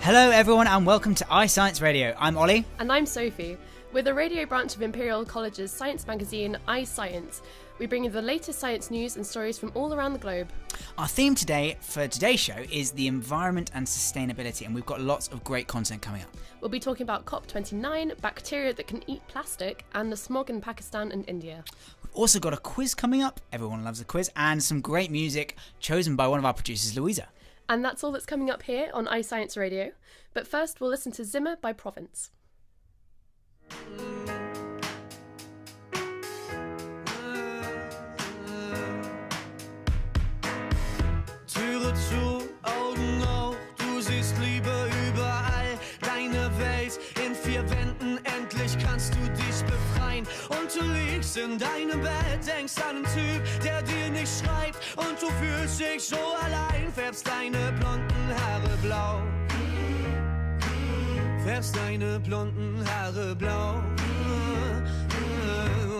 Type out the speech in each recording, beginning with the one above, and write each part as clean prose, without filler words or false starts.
Hello everyone and welcome to iScience Radio. I'm Ollie. And I'm Sophie. We're the radio branch of Imperial College's science magazine, iScience. We bring you the latest science news and stories from all around the globe. Our theme today for today's show is the environment and sustainability, and we've got lots of great content coming up. We'll be talking about COP29, bacteria that can eat plastic, and the smog in Pakistan and India. We've also got a quiz coming up. Everyone loves a quiz, and some great music chosen by one of our producers, Louisa. And that's all that's coming up here on iScience Radio. But first, we'll listen to Zimmer by Province. Türe zu, Augen auf, du siehst Liebe überall. Deine Welt in 4 Wänden, endlich kannst du dich befreien. Und du liegst in deinem Bett, denkst an einen Typ, der dir nicht schreibt. Und du fühlst dich so allein, färbst deine blonden Haare blau. Färbst deine blonden Haare blau.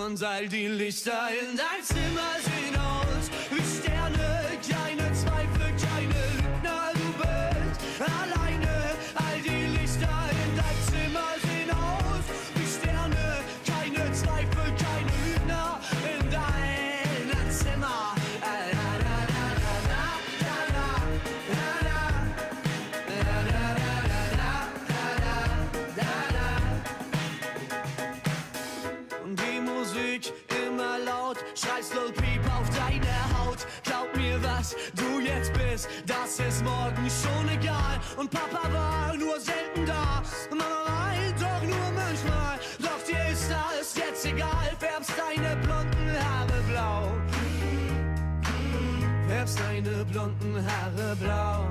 Und all die Lichter in dein Zimmer sehen aus wie Sterne, kleine Zweifel, keine Lügner, du bist alleine. All die Lichter in dein Zimmer sehen aus wie Sterne, keine Zweifel, keine Lügner in deinem Zimmer. Und die Musik immer laut, schreist Lil Peep auf deine Haut. Glaub mir, was du jetzt bist, das ist morgen schon egal. Und Papa war nur selten da, Mama weint doch nur manchmal. Doch dir ist das jetzt egal, färbst deine blonden Haare blau. Färbst deine blonden Haare blau.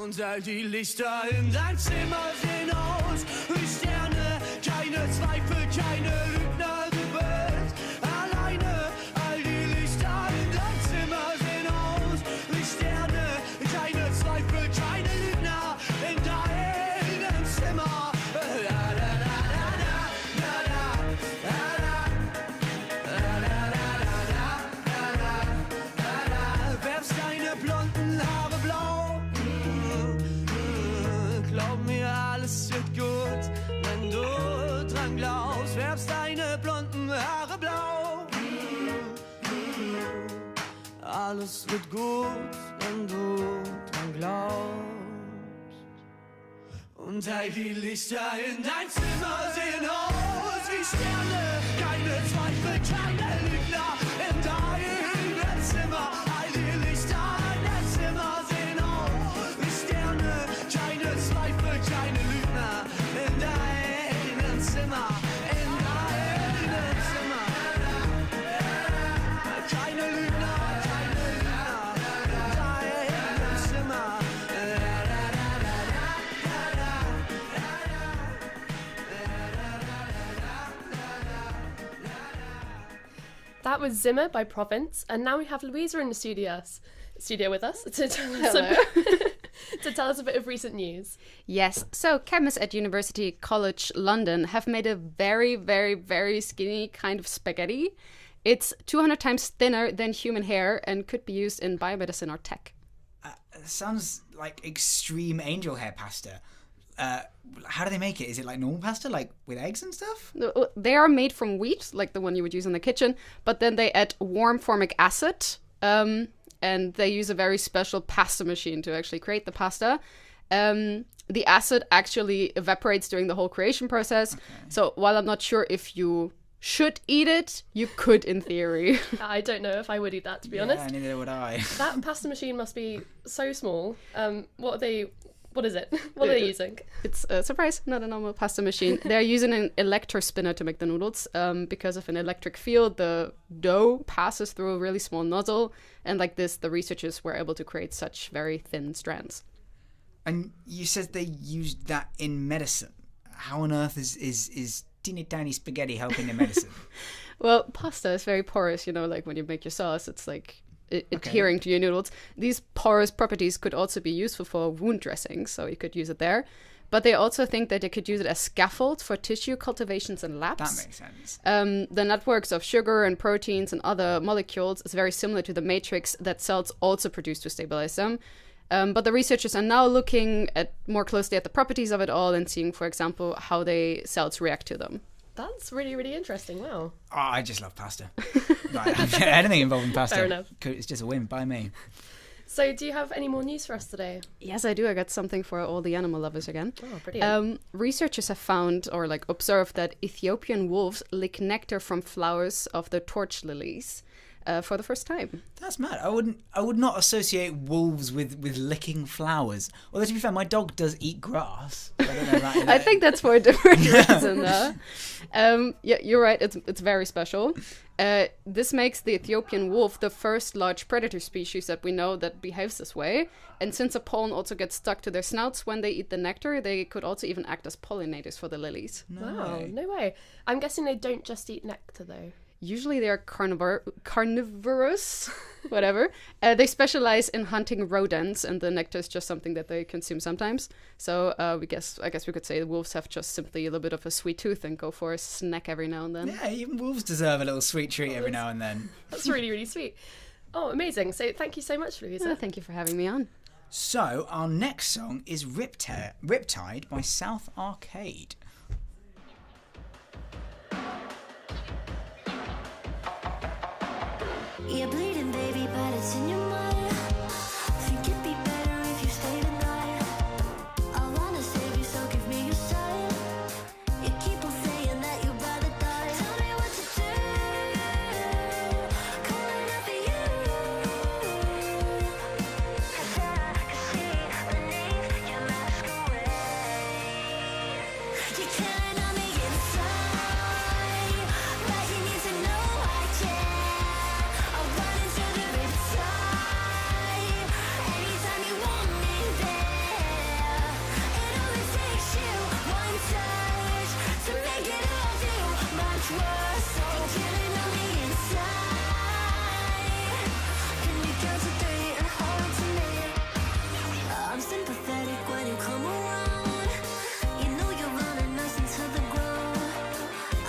Und all die Lichter in dein Zimmer sehen aus wie Sterne, keine Zweifel, keine Lügner, du bist alleine. All die Lichter in dein Zimmer sehen aus wie Sterne, keine Zweifel, keine Lügner in deinem Zimmer. Färbst deine blonden Haare blau. Glaub mir, alles wird gut, wenn du dran glaubst. Färbst deine blonden Haare blau. Alles wird gut, wenn du dran glaubst. Und all die Lichter in dein Zimmer sehen aus wie Sterne. Keine Zweifel, keine Lügner in deinem Zimmer. All die Lichter in dein Zimmer sehen aus wie Sterne. Keine Zweifel, keine Lügner in deinem Zimmer. In deinem Zimmer. Keine Lügner, keine Lügner in deinem Zimmer. That was Zimmer by Province, and now we have Louisa in the studio with us to tell us to tell us a bit of recent news. Yes, so chemists at University College London have made a very, very, very skinny kind of spaghetti. It's 200 times thinner than human hair and could be used in biomedicine or tech. Sounds like extreme angel hair pasta. How do they make it? Is it like normal pasta, like with eggs and stuff? They are made from wheat, like the one you would use in the kitchen, but then they add warm formic acid, and they use a very special pasta machine to actually create the pasta. The acid actually evaporates during the whole creation process. Okay. So while I'm not sure if you should eat it, you could in theory. I don't know if I would eat that, to be honest. Yeah, neither would I. That pasta machine must be so small. What is it? What are they using? It's a surprise, not a normal pasta machine. They're using an electrospinner to make the noodles. Because of an electric field, the dough passes through a really small nozzle. And like this, the researchers were able to create such very thin strands. And you said they used that in medicine. How on earth is teeny tiny spaghetti helping in medicine? Well, pasta is very porous, like when you make your sauce, it's like adhering to your noodles. These porous properties could also be useful for wound dressings, so you could use it there. But they also think that they could use it as scaffold for tissue cultivations in labs. That makes sense. The networks of sugar and proteins and other molecules is very similar to the matrix that cells also produce to stabilize them. But the researchers are now looking at more closely at the properties of it all and seeing, for example, how cells react to them. That's really, really interesting. Wow. Oh, I just love pasta. Right, anything involving pasta. Fair enough. It's just a win by me. So do you have any more news for us today? Yes, I do. I got something for all the animal lovers again. Oh, brilliant. Researchers have found or observed that Ethiopian wolves lick nectar from flowers of the torch lilies for the first time. That's mad. I would not associate wolves with licking flowers. Although to be fair, my dog does eat grass. I don't know that. I think that's for a different reason, though. Yeah, you're right. It's very special. This makes the Ethiopian wolf the first large predator species that we know that behaves this way. And since the pollen also gets stuck to their snouts when they eat the nectar, they could also even act as pollinators for the lilies. Wow, no way. I'm guessing they don't just eat nectar, though. Usually they are carnivorous, whatever. They specialize in hunting rodents, and the nectar is just something that they consume sometimes. So I guess we could say the wolves have just simply a little bit of a sweet tooth and go for a snack every now and then. Yeah, even wolves deserve a little sweet treat every now and then. That's really, really sweet. Oh, amazing. So thank you so much, Louisa. Thank you for having me on. So our next song is Riptide by South Arcade. You're bleeding, baby, but it's in your mind. Think it'd be better if you stayed the night. I wanna save you, so give me your sign. You keep on saying that you'd rather die. Tell me what to do. Calling out for you. 'Cause I can see beneath your masquerade. You're killing on me inside, but you need to know I care. I'm sympathetic when you come around. You know you're running us into the ground.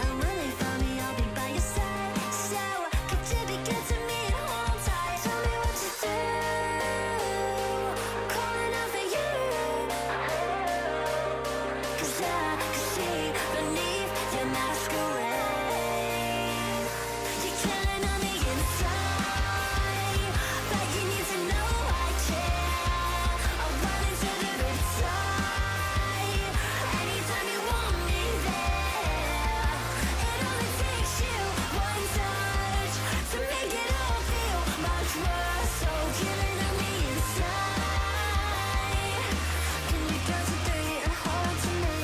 And when they find me, I'll be by your side. So could you be good to me and hold tight? Tell me what to do. Calling out for you. 'Cause I can see beneath your masquerade. You're killing on the inside, but you need to know I care. I'm running to the riptide. Anytime you want me there. It only takes you one touch to make it all feel much worse. So killing on the inside. Can you count to three and hold to me?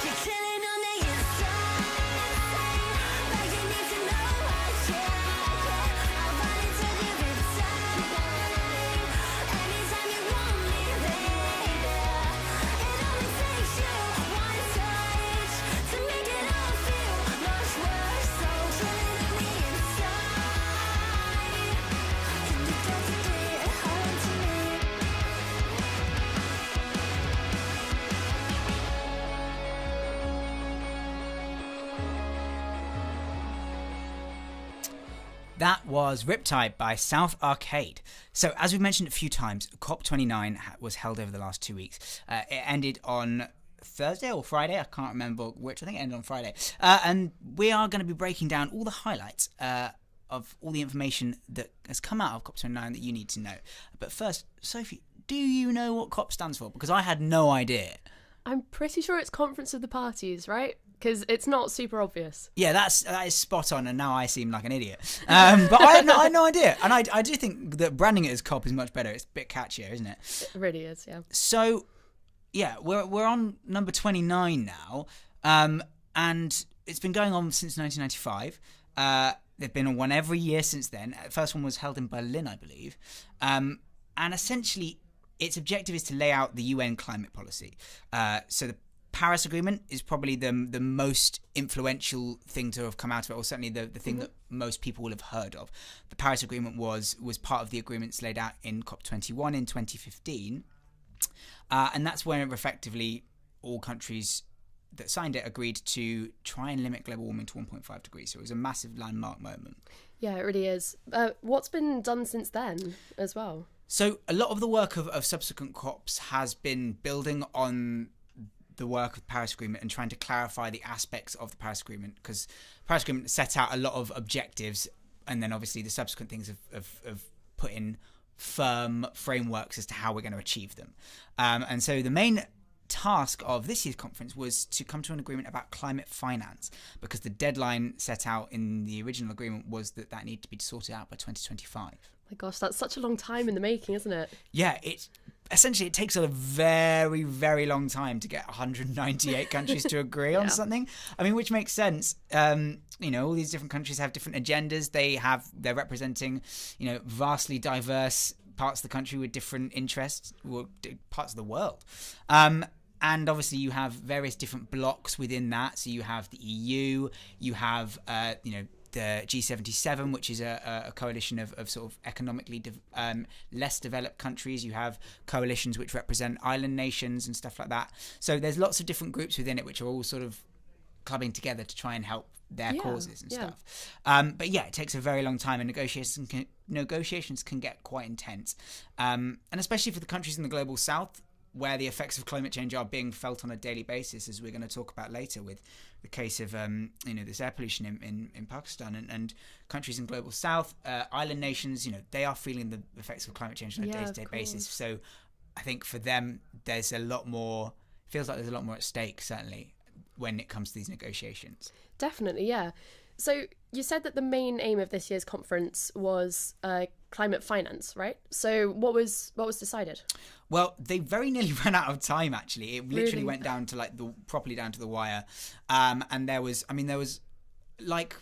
You're killing on the inside, but you need to know I care. I'm running to the riptide. Anytime you want me there. It only takes you one touch to make it all feel much worse. So killing on the inside. Can you count to three and hold to me? That was Riptide by South Arcade. So, as we've mentioned a few times, COP29 was held over the last 2 weeks. It ended on Thursday or Friday, I can't remember which. I think it ended on Friday. And we are going to be breaking down all the highlights of all the information that has come out of COP29 that you need to know. But first, Sophie, do you know what COP stands for? Because I had no idea. I'm pretty sure it's Conference of the Parties, right? because it's not super obvious. Yeah, that is spot on, and now I seem like an idiot. But I had no idea, and I do think that branding it as COP is much better. It's a bit catchier, isn't it? It really is, yeah. So, yeah, we're on number 29 now, and it's been going on since 1995. They've been on one every year since then. The first one was held in Berlin, I believe, and essentially its objective is to lay out the UN climate policy. So the Paris Agreement is probably the most influential thing to have come out of it, or certainly the thing that most people will have heard of. The Paris Agreement was part of the agreements laid out in COP21 in 2015, and that's when effectively all countries that signed it agreed to try and limit global warming to 1.5 degrees. So it was a massive landmark moment. Yeah, it really is. What's been done since then as well? So a lot of the work of subsequent COPs has been building on the work of the Paris Agreement and trying to clarify the aspects of the Paris Agreement, because the Paris Agreement set out a lot of objectives, and then obviously the subsequent things have put in firm frameworks as to how we're going to achieve them. And so the main task of this year's conference was to come to an agreement about climate finance, because the deadline set out in the original agreement was that needed to be sorted out by 2025. My gosh, that's such a long time in the making, isn't it? Yeah, it takes a very, very long time to get 198 countries to agree on something. I mean, which makes sense. All these different countries have different agendas. They're representing, vastly diverse parts of the country with different interests, or parts of the world. And obviously you have various different blocks within that. So you have the EU, you have, the G77, which is a coalition of sort of economically less developed countries. You have coalitions which represent island nations and stuff like that. So there's lots of different groups within it which are all sort of clubbing together to try and help their causes and stuff. But yeah, it takes a very long time, and negotiations can get quite intense. And especially for the countries in the global south, where the effects of climate change are being felt on a daily basis, as we're going to talk about later with the case of this air pollution in Pakistan and countries in global south, island nations, they are feeling the effects of climate change on a day-to-day basis. So I think for them feels like there's a lot more at stake, certainly when it comes to these negotiations. Definitely, yeah. So you said that the main aim of this year's conference was climate finance, right? So what was decided? Well, they very nearly ran out of time. Actually, it literally went down to properly down to the wire. And there was like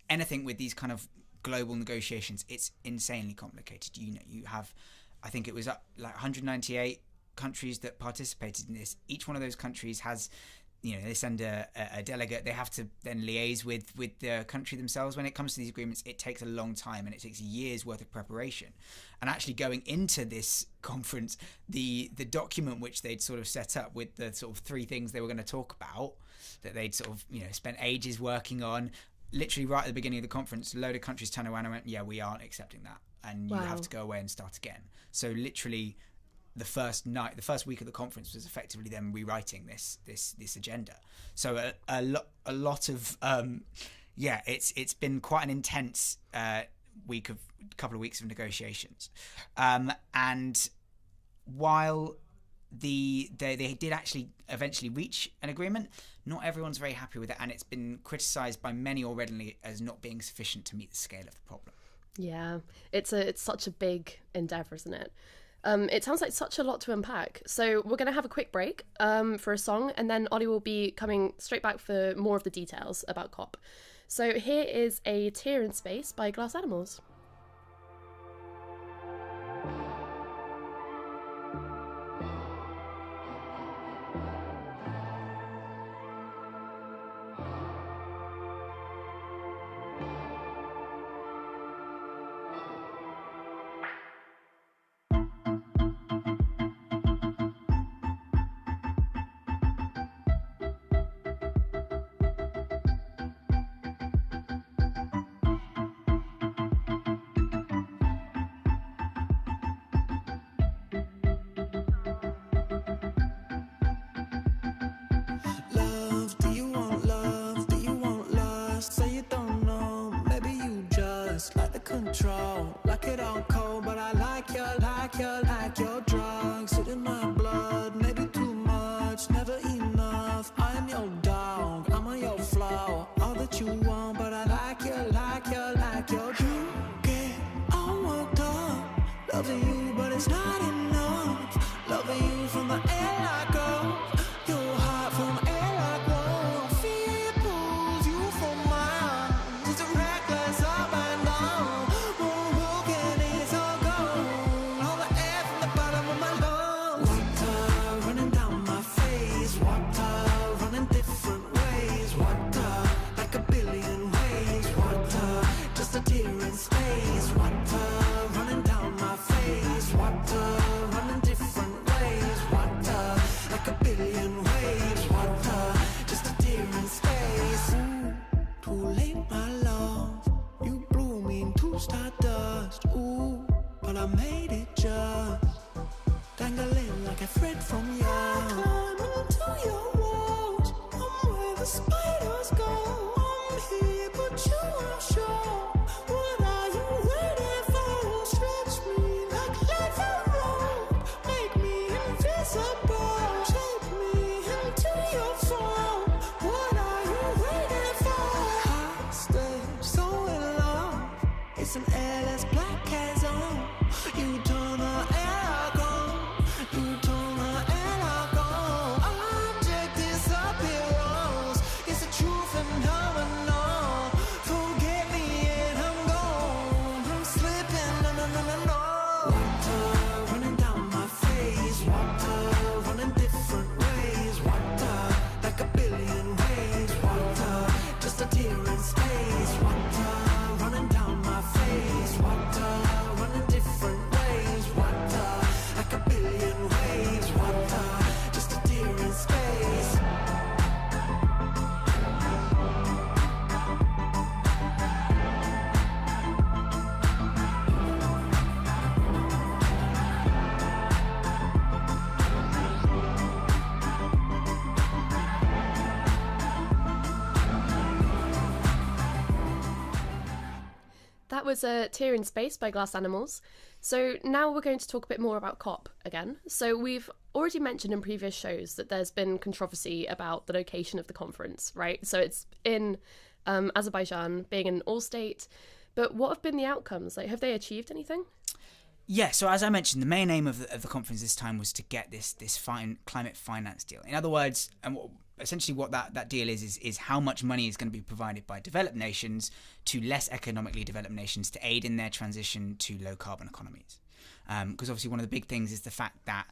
anything with these kind of global negotiations, it's insanely complicated. You have, I think it was like 198 countries that participated in this. Each one of those countries has, they send a delegate. They have to then liaise with the country themselves. When it comes to these agreements, it takes a long time, and it takes years worth of preparation. And actually going into this conference, the document which they'd sort of set up with the sort of three things they were going to talk about, that they'd sort of spent ages working on, literally right at the beginning of the conference, a load of countries turned around and went, yeah, we aren't accepting that, and you have to go away and start again. So literally the first week of the conference was effectively them rewriting this agenda. So a lot of it's been quite an intense couple of weeks of negotiations, and while they did actually eventually reach an agreement, not everyone's very happy with it, and it's been criticised by many already as not being sufficient to meet the scale of the problem. Yeah, it's such a big endeavour, isn't it? It sounds like such a lot to unpack. So we're going to have a quick break for a song, and then Ollie will be coming straight back for more of the details about COP. So here is A Tear in Space by Glass Animals. dangling like a thread from you. I climb into your walls, I'm where the spiders go. I'm here, but you aren't sure. What are you waiting for? Stretch me like leather rope, make me invisible, shape me into your form. What are you waiting for? Hostage, so in love. It's an airless black as on. You turn the air on. You turn the air on. Object disappears. It's a true phenomenon. Forget me and I'm gone. I'm slipping, no, no, no, no, no. Water running down my face. Water running different ways. Water like a billion waves. Water just a tear in space. Water running down my face. Water running different ways. Water like a billion waves. Water just a tear in space. That was a Tear in Space by Glass Animals. So now we're going to talk a bit more about COP again. So we've already mentioned in previous shows that there's been controversy about the location of the conference, right? So it's in Azerbaijan, being an all-state. But what have been the outcomes? Like, have they achieved anything? Yeah, so as I mentioned, the main aim of the conference this time was to get this climate finance deal. In other words, and essentially what that deal is how much money is going to be provided by developed nations to less economically developed nations to aid in their transition to low carbon economies. Because obviously one of the big things is the fact that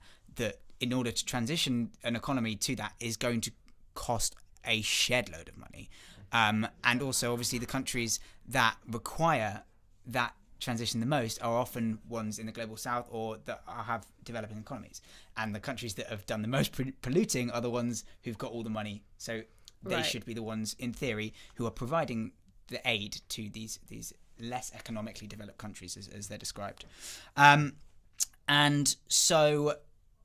in order to transition an economy to that is going to cost a shed load of money. And also obviously the countries that require that transition the most are often ones in the global south or that have developing economies, and the countries that have done the most polluting are the ones who've got all the money, so they should be the ones in theory who are providing the aid to these less economically developed countries as they're described. And so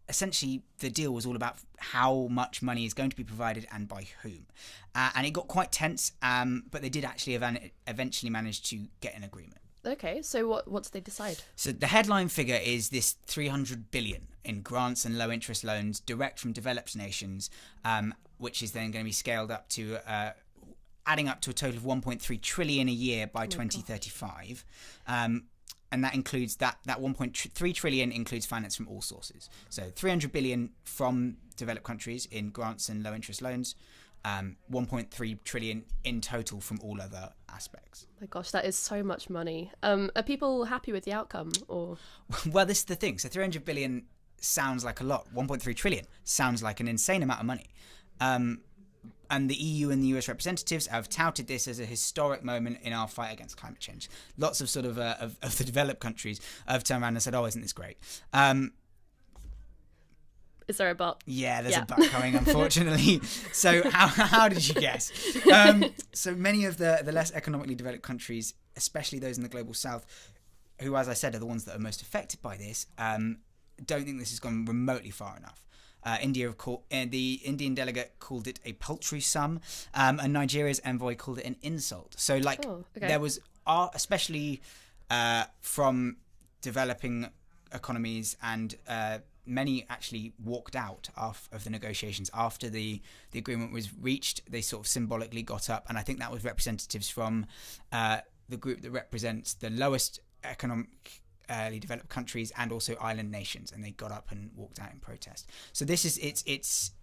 essentially the deal was all about how much money is going to be provided and by whom, and it got quite tense, but they did actually eventually manage to get an agreement. Okay, so what did they decide? So the headline figure is this 300 billion in grants and low interest loans direct from developed nations, which is then going to be scaled up to adding up to a total of 1.3 trillion a year by 2035. And that includes that 1.3 trillion includes finance from all sources. So 300 billion from developed countries in grants and low interest loans, 1.3 trillion in total from all other aspects. My gosh, that is so much money. Are people happy with the outcome, or? Well, this is the thing. So 300 billion sounds like a lot. 1.3 trillion sounds like an insane amount of money. And the EU and the US representatives have touted this as a historic moment in our fight against climate change. Lots of sort of the developed countries have turned around and said, "Oh, isn't this great?" Is there a but? Yeah, there's a but coming, unfortunately. So how did you guess? So many of the less economically developed countries, especially those in the global south, who, as I said, are the ones that are most affected by this, don't think this has gone remotely far enough. The Indian delegate called it a paltry sum, and Nigeria's envoy called it an insult. So, there was, especially from developing economies, and many actually walked out of the negotiations after the agreement was reached. They sort of symbolically got up, and I think that was representatives from the group that represents the lowest economically developed countries and also island nations, and they got up and walked out in protest. So this is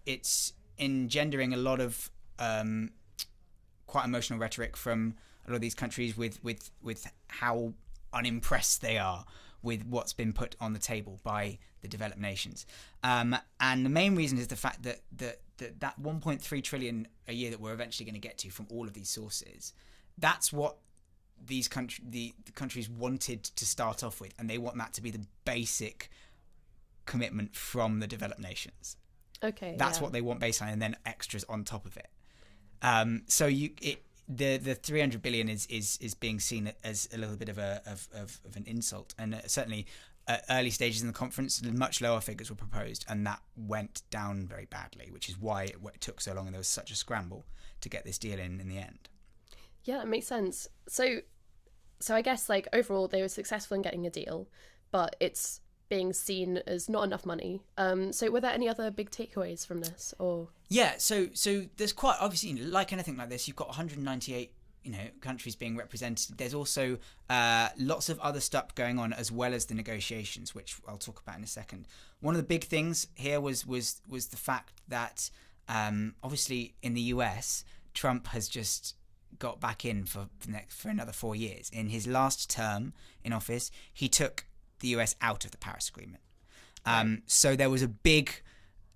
it's engendering a lot of quite emotional rhetoric from a lot of these countries with how unimpressed they are with what's been put on the table by the developed nations. And the main reason is the fact that that 1.3 trillion a year that we're eventually going to get to from all of these sources, that's what the countries wanted to start off with, and they want that to be the basic commitment from the developed nations. Okay, that's what they want baseline, and then extras on top of it. So the 300 billion is being seen as a little bit of an insult, and certainly at early stages in the conference, much lower figures were proposed, and that went down very badly, which is why it took so long and there was such a scramble to get this deal in the end. Yeah, it makes sense. So I guess like overall they were successful in getting a deal, but it's being seen as not enough money. So were there any other big takeaways from this, or? Yeah, so there's quite obviously, like anything like this, you've got 198 countries being represented. There's also lots of other stuff going on as well as the negotiations, which I'll talk about in a second. One of the big things here was the fact that obviously in the US, Trump has just got back in for another 4 years. In his last term in office, he took the US out of the Paris Agreement. So there was a big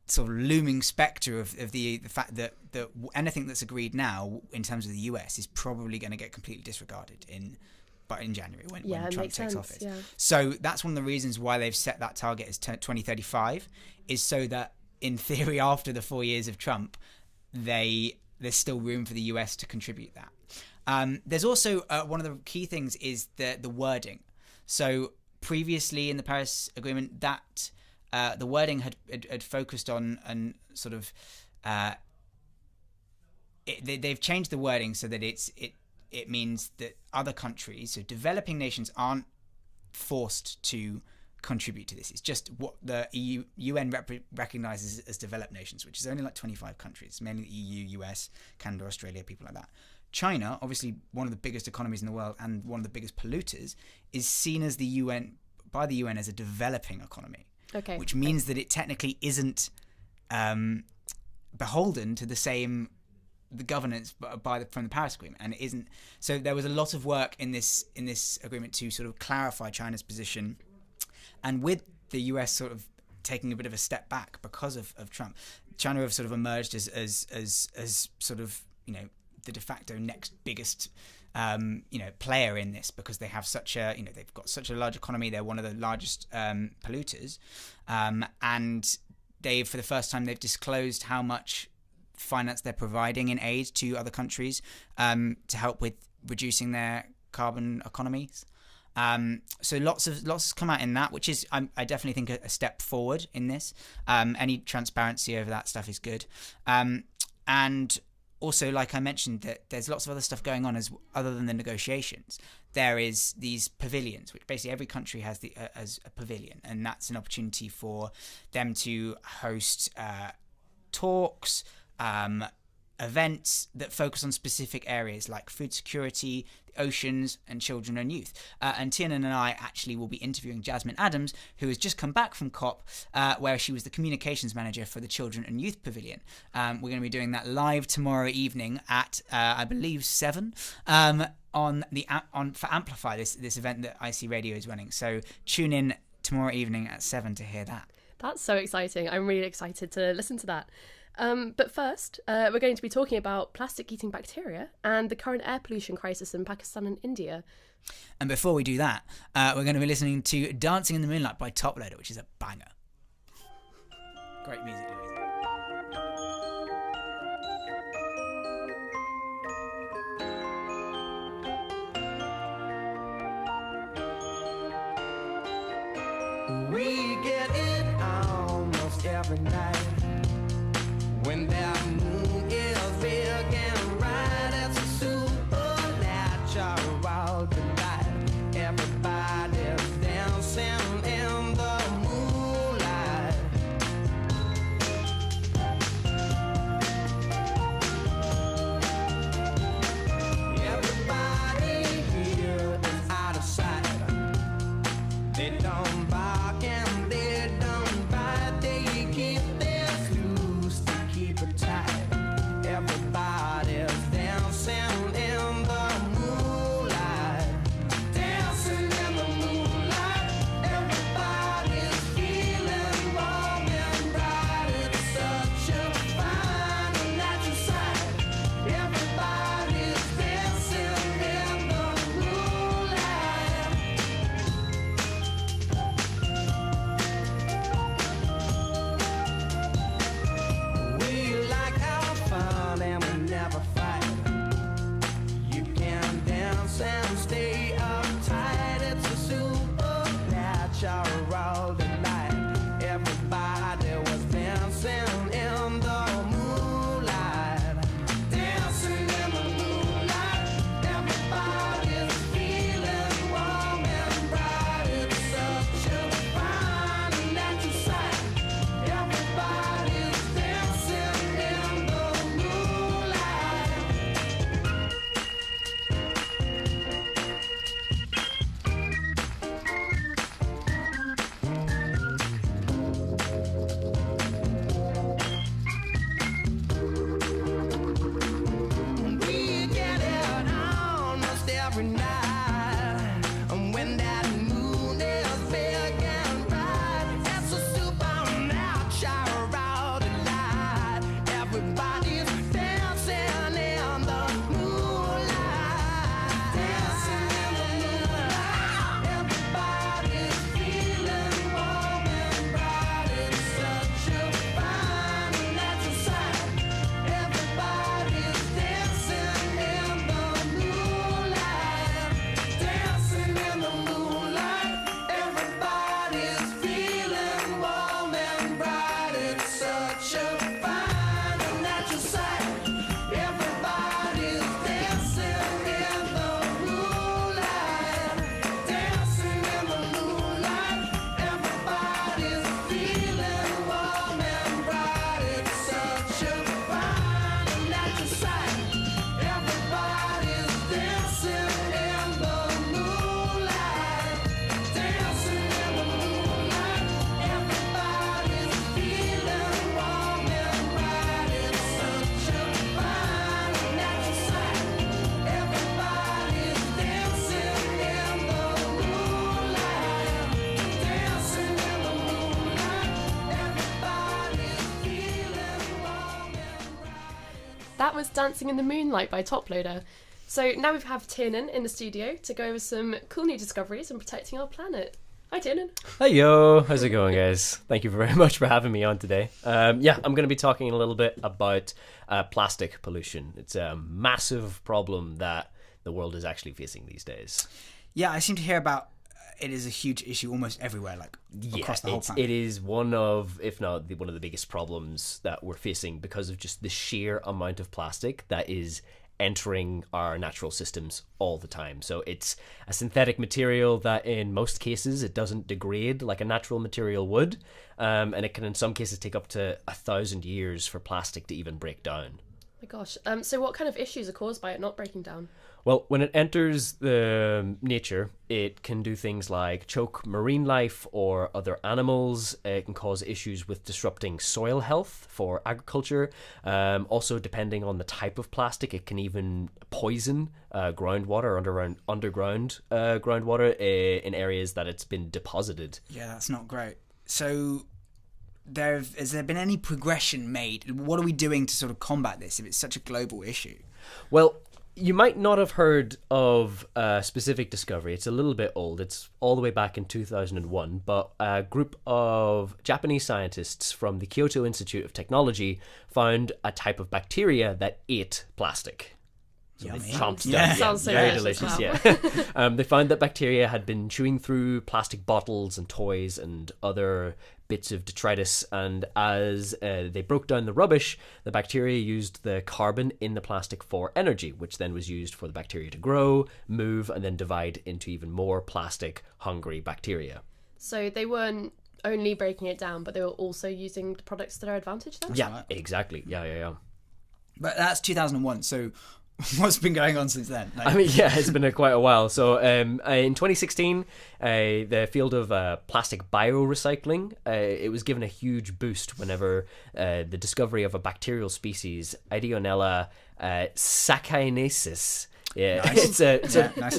sort of looming spectre of the fact that anything that's agreed now in terms of the US is probably going to get completely disregarded in January when Trump takes office. Yeah. So that's one of the reasons why they've set that target as 2035, is so that in theory after the 4 years of Trump, there's still room for the US to contribute that. There's also one of the key things is the wording. So previously in the Paris Agreement, that the wording had focused on and sort of they've changed the wording so that it means that other countries, so developing nations, aren't forced to contribute to this. It's just what the UN recognizes as developed nations, which is only like 25 countries, mainly the EU, US, Canada, Australia, people like that. China, obviously one of the biggest economies in the world and one of the biggest polluters, is seen as by the UN as a developing economy. Okay. Which means that it technically isn't beholden to the governance from the Paris Agreement, and it isn't. So there was a lot of work in this agreement to sort of clarify China's position, and with the US sort of taking a bit of a step back because of Trump, China have sort of emerged as sort of the de facto next biggest player in this, because they have such a they've got such a large economy. They're one of the largest polluters, and for the first time they've disclosed how much finance they're providing in aid to other countries to help with reducing their carbon economies. So lots has come out in that, which is I definitely think a step forward in this. Any transparency over that stuff is good, and also, like I mentioned, that there's lots of other stuff going on other than the negotiations. There is these pavilions, which basically every country has as a pavilion, and that's an opportunity for them to host talks, events that focus on specific areas like food security, the oceans, and children and youth. And Tiernan and I actually will be interviewing Jasmine Adams, who has just come back from COP, where she was the communications manager for the Children and Youth Pavilion. We're going to be doing that live tomorrow evening at, I believe, 7 for Amplify, this event that IC Radio is running. So tune in tomorrow evening at 7 to hear that. That's so exciting. I'm really excited to listen to that. But first, we're going to be talking about plastic-eating bacteria and the current air pollution crisis in Pakistan and India. And before we do that, we're going to be listening to Dancing in the Moonlight by Top Loader, which is a banger. Great music, Louise. We get it almost every night. When that moon is big and bright, it's a supernatural delight. Everybody's dancing in the moonlight. Everybody here is out of sight. They don't bark and they don't bite. They keep their loose to keep it tight. that was Dancing in the Moonlight by Toploader. So now we have Tiernan in the studio to go over some cool new discoveries on protecting our planet. Hi, Tiernan. Hey yo, how's it going, guys? Thank you very much for having me on today. I'm going to be talking a little bit about plastic pollution. It's a massive problem that the world is actually facing these days. Yeah, I seem to hear about it is a huge issue almost everywhere, like across the whole planet. It is one of, if not one of the biggest problems that we're facing because of just the sheer amount of plastic that is entering our natural systems all the time. So it's a synthetic material that in most cases it doesn't degrade like a natural material would, and it can in some cases take up to 1,000 years for plastic to even break down. Oh my gosh. So what kind of issues are caused by it not breaking down? Well, when it enters the nature, it can do things like choke marine life or other animals. It can cause issues with disrupting soil health for agriculture. Also, depending on the type of plastic, it can even poison groundwater, underground groundwater in areas that it's been deposited. Yeah, that's not great. So has there been any progression made? What are we doing to sort of combat this if it's such a global issue? Well, you might not have heard of a specific discovery. It's a little bit old. It's all the way back in 2001. But a group of Japanese scientists from the Kyoto Institute of Technology found a type of bacteria that ate plastic. So they chomped down. Yeah. Sounds so very delicious. delicious. Yeah. They found that bacteria had been chewing through plastic bottles and toys and other bits of detritus, and as they broke down the rubbish, the bacteria used the carbon in the plastic for energy, which then was used for the bacteria to grow, move, and then divide into even more plastic-hungry bacteria. So they weren't only breaking it down, but they were also using the products to their advantage then? Yeah, exactly. Yeah. But that's 2001, so what's been going on since then? Like, I mean, yeah, it's been quite a while. So in 2016, the field of plastic biorecycling, it was given a huge boost whenever the discovery of a bacterial species, Ideonella sacchaensis. Yeah, Nice.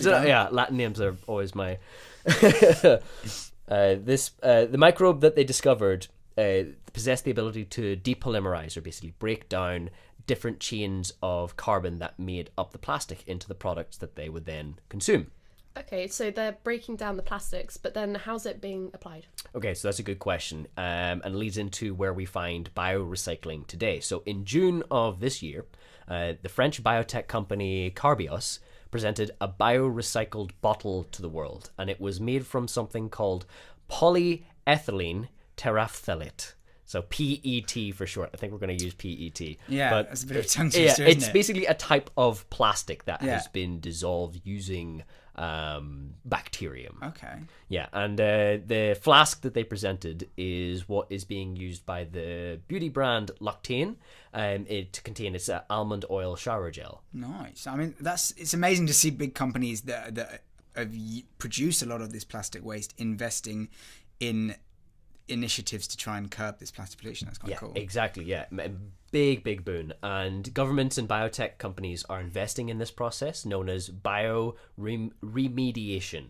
yeah, Latin names are always my... the microbe that they discovered possessed the ability to depolymerize, or basically break down different chains of carbon that made up the plastic into the products that they would then consume. Okay, so they're breaking down the plastics, but then how's it being applied? Okay, so that's a good question, and leads into where we find biorecycling today. So in June of this year, the French biotech company Carbios presented a biorecycled bottle to the world, and it was made from something called polyethylene terephthalate. So PET for short. I think we're going to use PET. Yeah, but that's a bit of a tongue twister, isn't it's it? basically a type of plastic that Yeah. has been dissolved using bacterium. Okay. Yeah, and the flask that they presented is what is being used by the beauty brand L'Occitane to contain its almond oil shower gel. Nice. I mean, it's amazing to see big companies that produce a lot of this plastic waste investing in initiatives to try and curb this plastic pollution. That's quite cool. Exactly. Yeah, big boon. And governments and biotech companies are investing in this process known as bioremediation.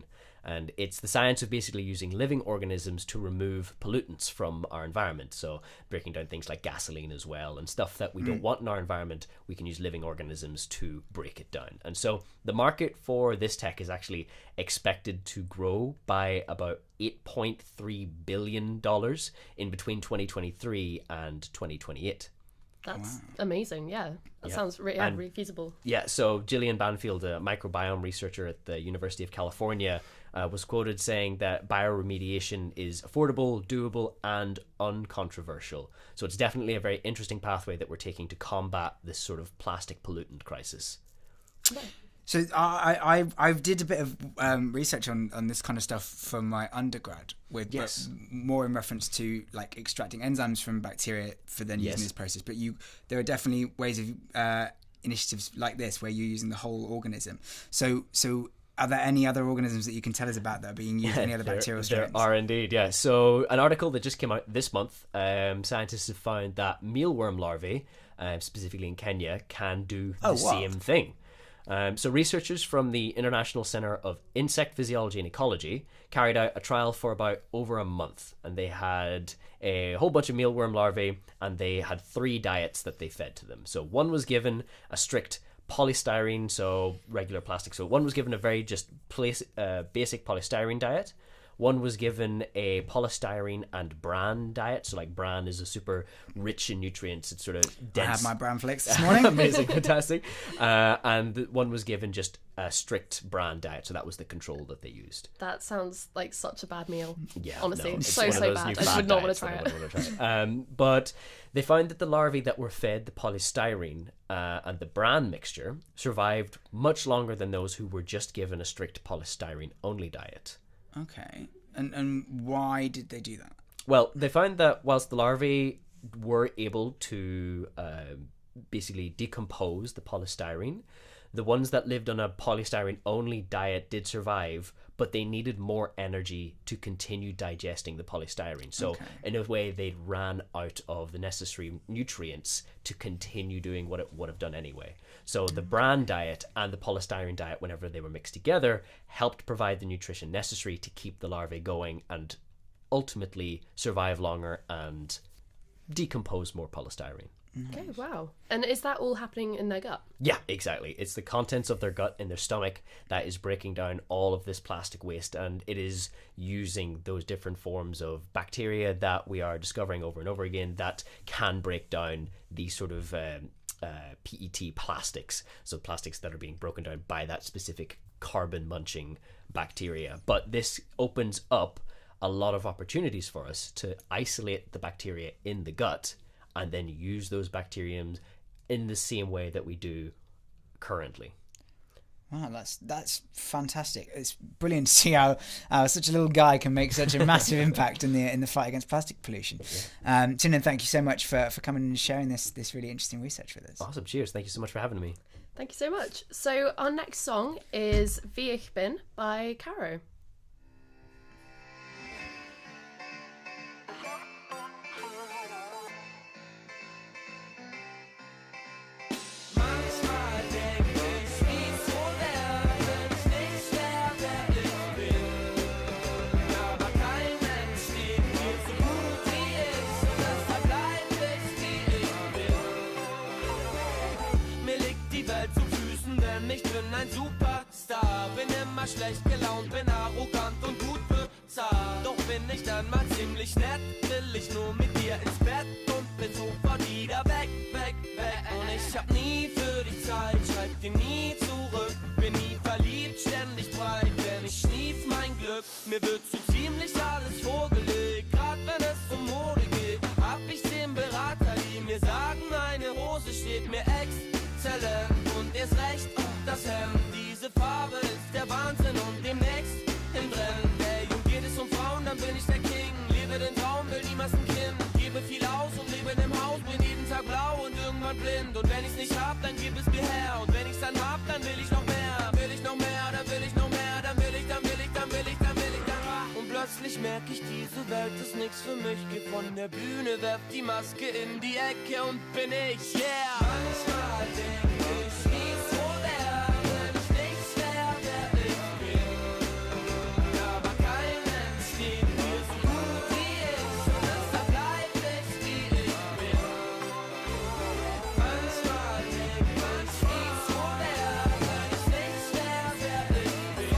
And it's the science of basically using living organisms to remove pollutants from our environment. So breaking down things like gasoline as well, and stuff that we don't want in our environment, we can use living organisms to break it down. And so the market for this tech is actually expected to grow by about $8.3 billion in between 2023 and 2028. That's amazing, yeah. That sounds really feasible. Yeah, so Gillian Banfield, a microbiome researcher at the University of California, was quoted saying that bioremediation is affordable, doable, and uncontroversial. So it's definitely a very interesting pathway that we're taking to combat this sort of plastic pollutant crisis. So I did a bit of research on this kind of stuff for my undergrad, with Yes. more in reference to like extracting enzymes from bacteria for then using Yes. this process. But there are definitely ways of initiatives like this where you're using the whole organism. So are there any other organisms that you can tell us about that are being used? Any other bacterial strains? There are indeed, yeah. So an article that just came out this month, scientists have found that mealworm larvae, specifically in Kenya, can do the same thing. So researchers from the International Center of Insect Physiology and Ecology carried out a trial for about over a month, and they had a whole bunch of mealworm larvae, and they had 3 diets that they fed to them. So one was given a strict polystyrene, so regular plastic. So one was given a very just basic polystyrene diet. One was given a polystyrene and bran diet. So like bran is a super rich in nutrients. It's sort of dense. I had my bran flakes this morning. Amazing, fantastic. And one was given just a strict bran diet. So that was the control that they used. That sounds like such a bad meal. Yeah, honestly, no, it's so one of those bad. new I just fad would not want diets to try that I it. wouldn't want to try. But they found that the larvae that were fed the polystyrene and the bran mixture survived much longer than those who were just given a strict polystyrene only diet. Okay. And why did they do that? Well, they found that whilst the larvae were able to basically decompose the polystyrene, the ones that lived on a polystyrene only diet did survive, but they needed more energy to continue digesting the polystyrene. So in a way, they ran out of the necessary nutrients to continue doing what it would have done anyway. So the bran diet and the polystyrene diet, whenever they were mixed together, helped provide the nutrition necessary to keep the larvae going and ultimately survive longer and decompose more polystyrene. Okay, wow. And is that all happening in their gut? Yeah, exactly. It's the contents of their gut in their stomach that is breaking down all of this plastic waste, and it is using those different forms of bacteria that we are discovering over and over again that can break down these sort of PET plastics. So plastics that are being broken down by that specific carbon munching bacteria. But this opens up a lot of opportunities for us to isolate the bacteria in the gut and then use those bacteriums in the same way that we do currently. Wow, that's fantastic. It's brilliant to see how such a little guy can make such a massive impact in the fight against plastic pollution. Tiernan, thank you so much for coming and sharing this really interesting research with us. Awesome. Cheers. Thank you so much for having me. Thank you so much. So our next song is Wie ich bin by Caro. Manchmal denk ich, wie so werden ich nicht mehr, wer ich bin. Aber kein Mensch steht mir so gut wie ich, und deshalb bleib ich, wie ich bin. Mir liegt die Welt zu Füßen, denn ich bin ein Superstar. Bin immer schlecht gelaunt, bin arrogant und gut bezahlt. Doch bin ich dann mal ziemlich nett, will ich nur mit dir ins Bett und bin sofort wieder weg, weg, weg. Und ich hab nie für dich Zeit, schreib dir nie zurück. Bin nie verliebt, ständig breit, wenn ich schnief mein Glück. Mir wird so ziemlich alles vorgelegt, grad wenn es um Mode geht. Hab ich 10 Berater, die mir sagen, eine Hose steht mir exzellent. Und erst recht das Hemd, diese Farbe ist der Wahnsinn und demnächst im Rennen. Ey, und geht es um Frauen, dann bin ich der King. Lebe den Traum, will niemals ein Kind. Gebe viel aus und lebe in dem Haus, bin jeden Tag blau und irgendwann blind. Und wenn ich's nicht hab, dann gib es mir her. Und wenn ich's dann hab, dann will ich noch mehr. Will ich noch mehr, dann will ich noch mehr. Dann will ich, dann will ich, dann will ich, dann will ich, dann. Und plötzlich merk ich, diese Welt ist nix für mich. Geh von der Bühne, werf die Maske in die Ecke und bin ich, yeah. Manchmal denk ich, wie so werden ich nicht mehr, wer ich bin. Aber kein Mensch steht mir so gut wie ich, und deshalb bleib ich, wie ich bin. Manchmal denk ich, wie so werden ich nicht mehr, wer ich bin.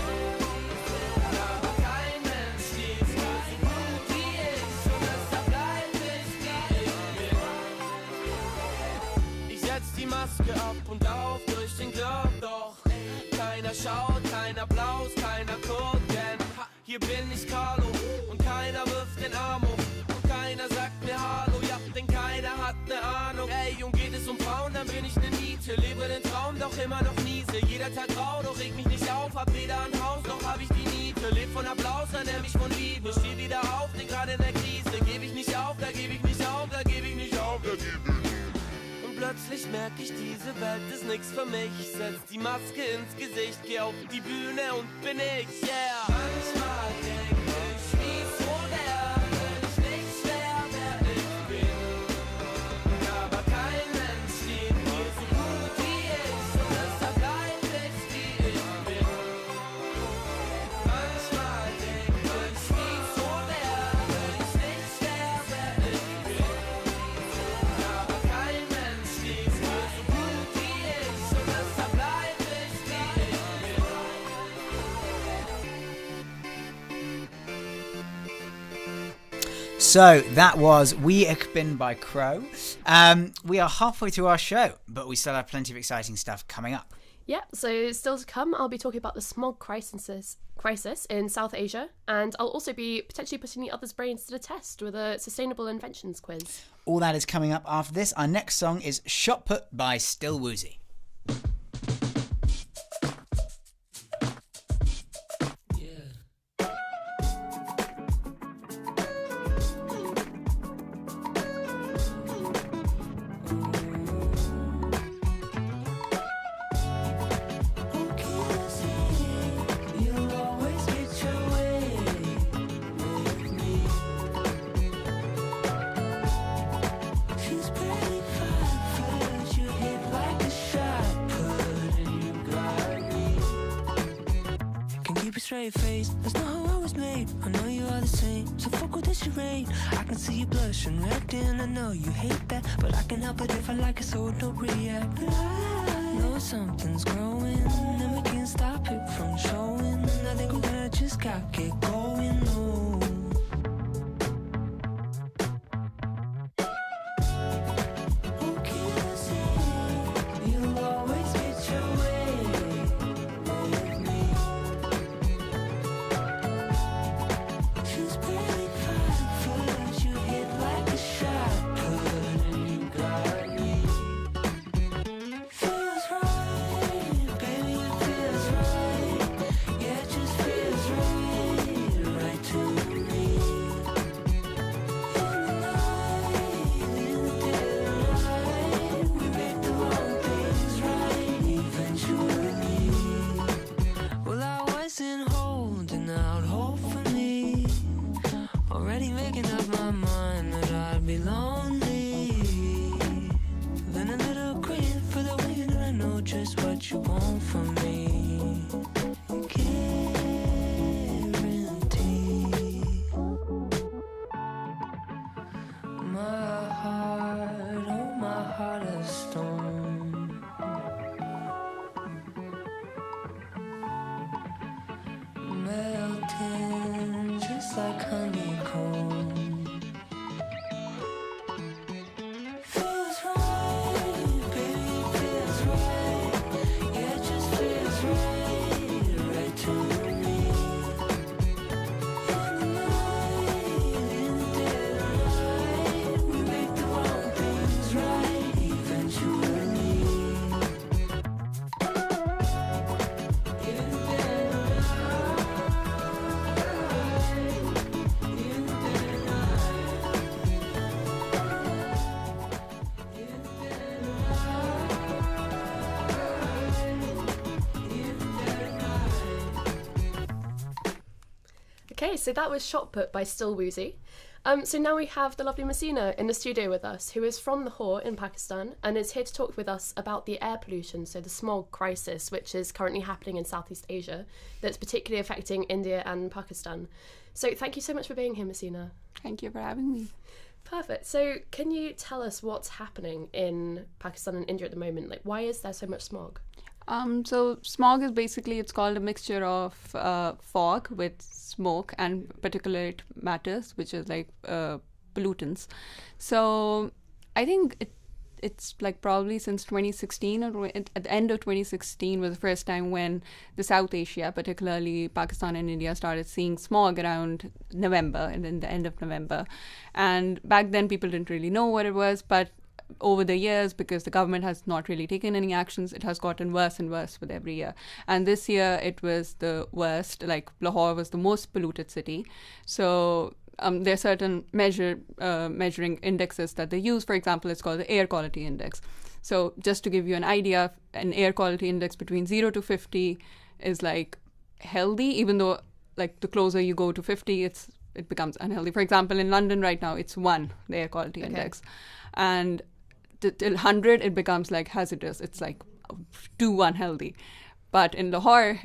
Aber kein Mensch steht mir so gut wie ich, und deshalb bleib ich, wie ich bin. Ich setz die Maske ab und lauf durch den Club, doch keiner schaut, keiner Applaus, keiner guckt, denn hier bin ich Carlo und keiner wirft den Arm hoch und keiner sagt mir Hallo, ja, denn keiner hat ne Ahnung. Ey, und geht es um Frauen, dann bin ich ne Niete, lebe den Traum, doch immer noch niese. Jeder Tag grau, doch reg mich nicht auf, hab weder ein Haus, noch hab ich die Miete. Leb von Applaus, dann nenn mich von Liebe, steh wieder auf, denn gerade in der Krise geb ich nicht auf, da geb ich nicht auf, da geb ich nicht auf, da geb ich nicht auf. Und plötzlich merk ich, diese Welt ist nix für mich. Setz die Maske ins Gesicht, geh auf die Bühne und bin ich, yeah. Manchmal denk ich, wie so werden ich nicht mehr, wer ich bin. Aber kein Mensch steht mir so gut wie ich, und deshalb bleib So that was Wie Ich Bin by Crow. We are halfway through our show, but we still have plenty of exciting stuff coming up. Yeah, so still to come, I'll be talking about the smog crisis in South Asia, and I'll also be potentially putting the others' brains to the test with a sustainable inventions quiz. All that is coming up after this. Our next song is Shot Put by Still Woozy. You'll always get your way with me. She's pretty fine, first you hit like a shot put, and you got me. Can keep a straight face, that's not how I was made. I know you are the same, so fuck with this charade. I can see you blushing red, and I know you hate that, but I can help it if I like it, so don't react. I know something's growing, and we can't stop it from showing. I think we're gonna just got get going. Oh. Who can I say? You'll always get your way with me. She's pretty fine, first you hit like a shot put, and you got me. Feels right, baby, it feels right. Yeah, it just feels right, right to me. In the night, in the dead of night, we make the wrong things right eventually. Well, I wasn't holding out hope for me. Already making up my mind that I'd be lonely. Then a little grin for the way that I know just what you want from me. Guarantee. My heart, oh my heart of stone. Melting just like honeycomb. Feels right, baby, it feels right. Yeah, it just feels right, right to me. In the night, in the dead of night, we make the wrong things right eventually. In the dead of Okay, so that was Shot Put by Still Woozy. So now we have the lovely Messina in the studio with us, who is from Lahore in Pakistan and is here to talk with us about the air pollution, so the smog crisis, which is currently happening in Southeast Asia, that's particularly affecting India and Pakistan. So thank you so much for being here, Messina. Thank you for having me. Perfect. So can you tell us what's happening in Pakistan and India at the moment? Like, why is there so much smog? So smog is basically, it's called a mixture of fog with smoke and particulate matters, which is like pollutants. So I think it's like probably since 2016 or at the end of 2016 was the first time when the South Asia, particularly Pakistan and India, started seeing smog around November and in the end of November. And back then people didn't really know what it was, but over the years, because the government has not really taken any actions, it has gotten worse and worse with every year. And this year it was the worst. Like Lahore was the most polluted city. So there are certain measuring indexes that they use. For example, it's called the air quality index. So just to give you an idea, an air quality index between 0 to 50 is like healthy, even though like the closer you go to 50, it becomes unhealthy. For example, in London right now, it's 1, the air quality index. And till 100, it becomes like hazardous. It's like too unhealthy. But in Lahore,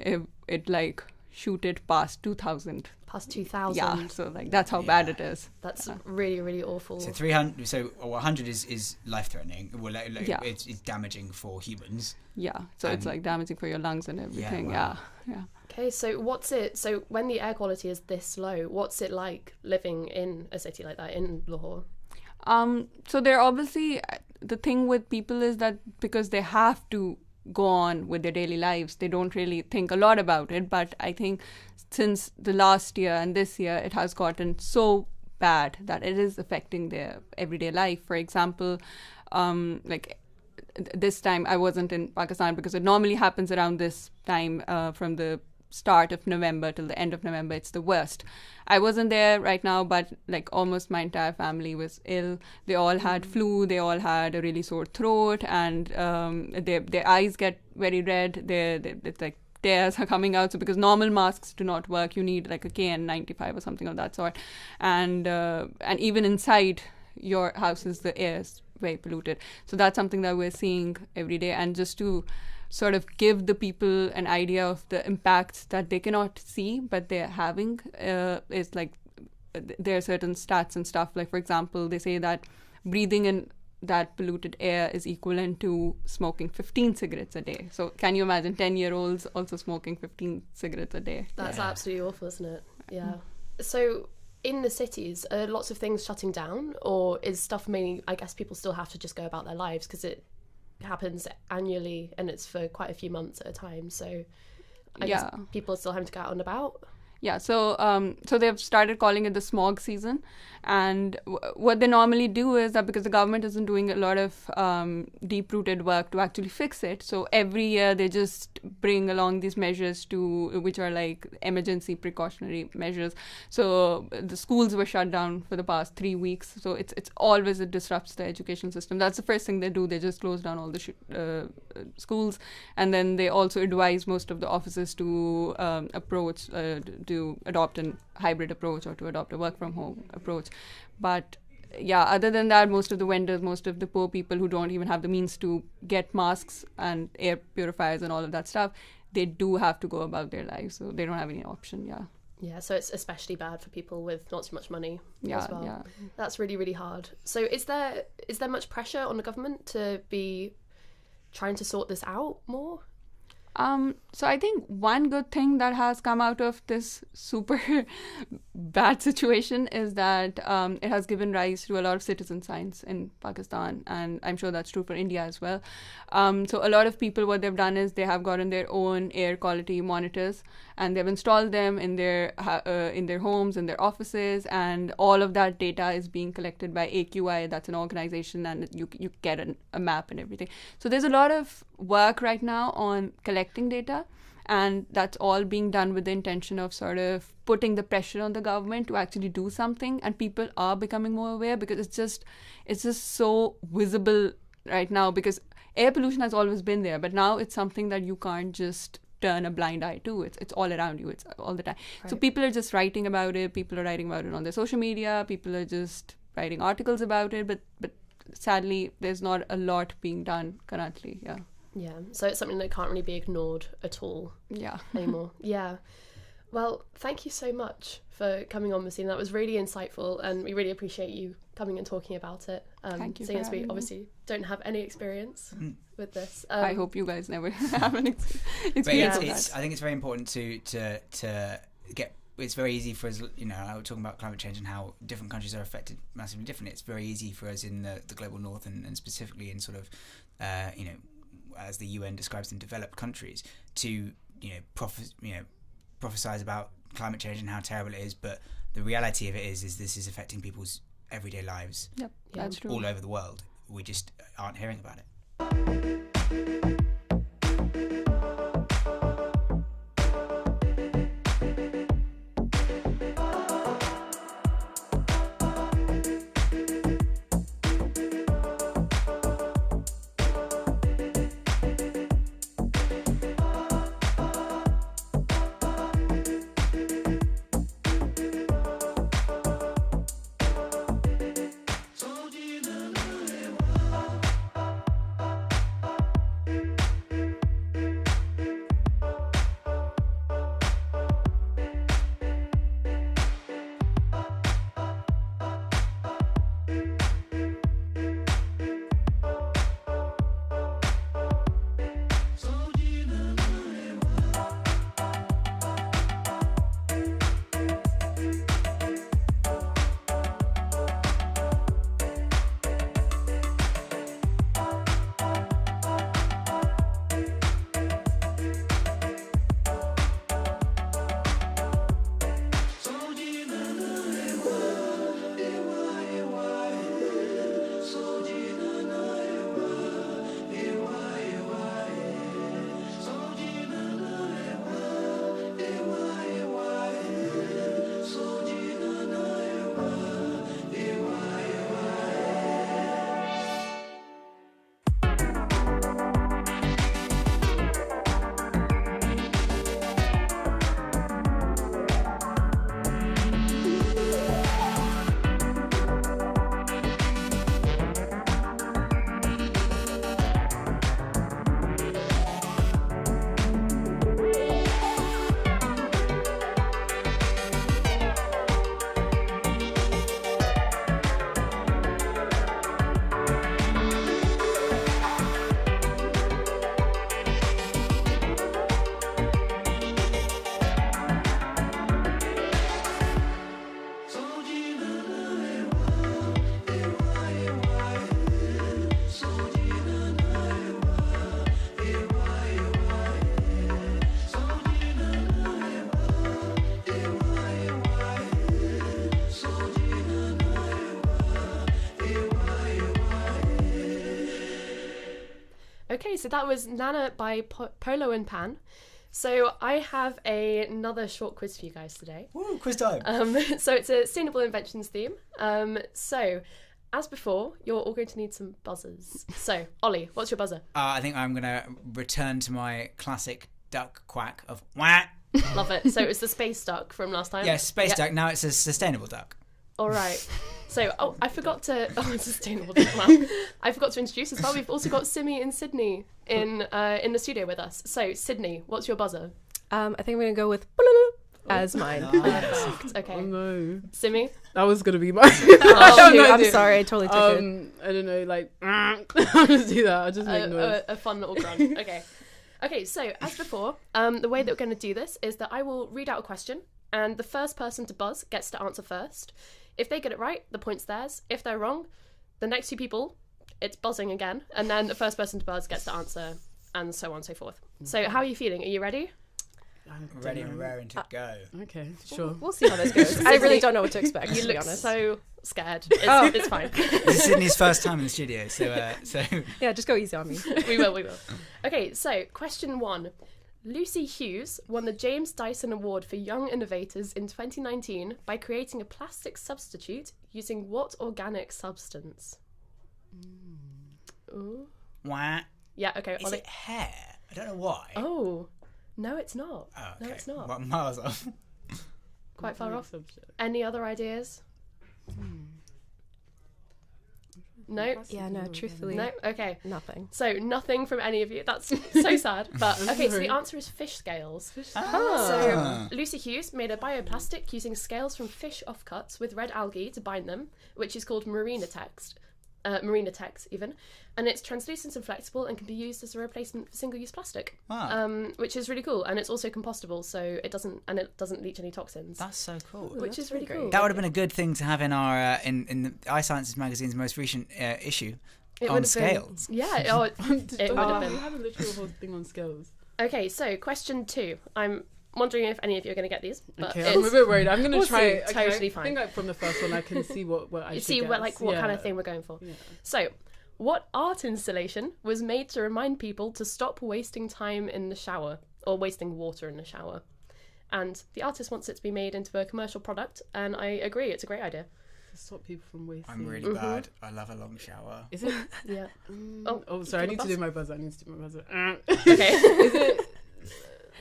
it like shooted past 2,000. Past 2,000. Yeah, so like that's how bad it is. That's really, really awful. So 300. So 100 is life threatening. Well, Yeah. it's damaging for humans. Yeah, so it's like damaging for your lungs and everything. wow. Yeah. Okay, so so when the air quality is this low, what's it like living in a city like that, in Lahore? So they're obviously, the thing with people is that because they have to go on with their daily lives, they don't really think a lot about it. But I think since the last year and this year, it has gotten so bad that it is affecting their everyday life. For example, like this time I wasn't in Pakistan because it normally happens around this time, from the start of November till the end of November. It's the worst. I wasn't there right now, but like almost my entire family was ill. They all had flu. They all had a really sore throat, and their eyes get very red. It's like tears are coming out. So because normal masks do not work, you need like a KN95 or something of that sort, and even inside your houses, the air is very polluted. So that's something that we're seeing every day, and just to sort of give the people an idea of the impacts that they cannot see but they're having, is like there are certain stats and stuff. Like, for example, they say that breathing in that polluted air is equivalent to smoking 15 cigarettes a day. So can you imagine 10-year-olds also smoking 15 cigarettes a day? That's absolutely awful, isn't it? Yeah. So in the cities, are lots of things shutting down, or is stuff mainly, I guess people still have to just go about their lives because it happens annually and it's for quite a few months at a time, so I guess people are still having to go out and about. Yeah, so they've started calling it the smog season, and what they normally do is that because the government isn't doing a lot of deep-rooted work to actually fix it, so every year they just bring along these measures which are like emergency precautionary measures. So the schools were shut down for the past 3 weeks, so it's always, it disrupts the education system. That's the first thing they do. They just close down all the schools, and then they also advise most of the offices to approach to adopt a hybrid approach or to adopt a work from home approach. But yeah, other than that, most of the vendors, most of the poor people who don't even have the means to get masks and air purifiers and all of that stuff, they do have to go about their lives, so they don't have any option. Yeah, so it's especially bad for people with not so much money as well. Yeah. That's really, really hard. So is there much pressure on the government to be trying to sort this out more? So I think one good thing that has come out of this super bad situation is that it has given rise to a lot of citizen science in Pakistan, and I'm sure that's true for India as well. So a lot of people, what they've done is they have gotten their own air quality monitors, and they've installed them in their homes, in their offices, and all of that data is being collected by AQI. That's an organization, and you get a map and everything. So there's a lot of work right now on collecting data, and that's all being done with the intention of sort of putting the pressure on the government to actually do something. And people are becoming more aware because it's just so visible right now, because air pollution has always been there, but now it's something that you can't just turn a blind eye to. It's all around you. It's all the time. Right. So people are just writing about it. People are writing about it on their social media. People are just writing articles about it. But sadly, there's not a lot being done currently. Yeah, so it's something that can't really be ignored at all anymore. Yeah. Well, thank you so much for coming on, Massine. That was really insightful, and we really appreciate you coming and talking about it. Thank you. Seeing as we obviously don't have any experience with this. I hope you guys never have an experience. But I think it's very important to get. It's very easy for us, I was talking about climate change and how different countries are affected massively differently. It's very easy for us in the global north and specifically in sort of, as the UN describes in developed countries, to prophesize about climate change and how terrible it is. But the reality of it is this is affecting people's everyday lives. Yep, that's true. All over the world. We just aren't hearing about it. Okay, so that was Nana by Polo and Pan. So I have another short quiz for you guys today. Woo, quiz time. So it's a sustainable inventions theme. So as before, you're all going to need some buzzers. So Ollie, what's your buzzer? I think I'm going to return to my classic duck quack of wah. Love it. So it's the space duck from last time. Yeah, space duck. Now it's a sustainable duck. All right. So, I forgot to... Oh, sustainable duck. Wow. I forgot to introduce as well. We've also got Simi and Sydney in the studio with us. So, Sydney, what's your buzzer? I think I'm going to go with as mine. Perfect. Okay. Oh no, Simi? that was gonna be mine. Oh, Shoot, I'm idea. sorry, I totally took it. I don't know, like I'll just do that. I'll just make noise. A fun little grunt. Okay, so as before, the way that we're going to do this is that I will read out a question, and the first person to buzz gets to answer first. If they get it right, the point's theirs. If they're wrong, the next two people, it's buzzing again, and then the first person to buzz gets to answer, and so on and so forth. So how are you feeling? Are you ready? Ready and raring to go. Okay, sure. We'll see how this goes. I really don't know what to expect, You to be look honest. so scared. It's fine. This is Sydney's first time in the studio, so Yeah, just go easy on me. We will. Okay, so question 1. Lucy Hughes won the James Dyson Award for Young Innovators in 2019 by creating a plastic substitute using what organic substance? Ooh. wah. Yeah, okay. Is it hair? I don't know why. Oh, no, it's not. Oh, No, okay. it's not. Well, miles off. Quite far off. Any other ideas? No? Yeah, no, truthfully, No? Okay. nothing. So nothing from any of you. That's so sad. But okay, so the answer is fish scales. So Lucy Hughes made a bioplastic using scales from fish offcuts with red algae to bind them, which is called Marinatex even, and it's translucent and flexible and can be used as a replacement for single-use plastic. Wow. Which is really cool, and it's also compostable, so it doesn't leach any toxins. That's so cool. which is really cool. That would have been a good thing to have in our in the iSciences magazine's most recent issue It on would have scales. been, yeah. Oh, it would have We been. have a literal whole thing on scales. Okay, so question 2. I'm wondering if any of you are going to get these, but Okay, I'm a it's bit worried. I'm gonna we'll try. see. Totally fine. I think like from the first one, I can see what I should see guess. what kind of thing we're going for. Yeah. So, what art installation was made to remind people to stop wasting time in the shower or wasting water in the shower? And the artist wants it to be made into a commercial product, and I agree, it's a great idea. To stop people from wasting. I'm really bad. I love a long shower. Is it? Yeah. Oh, sorry. I do need a to do my buzzer. I need to do my buzzer. Okay. Is it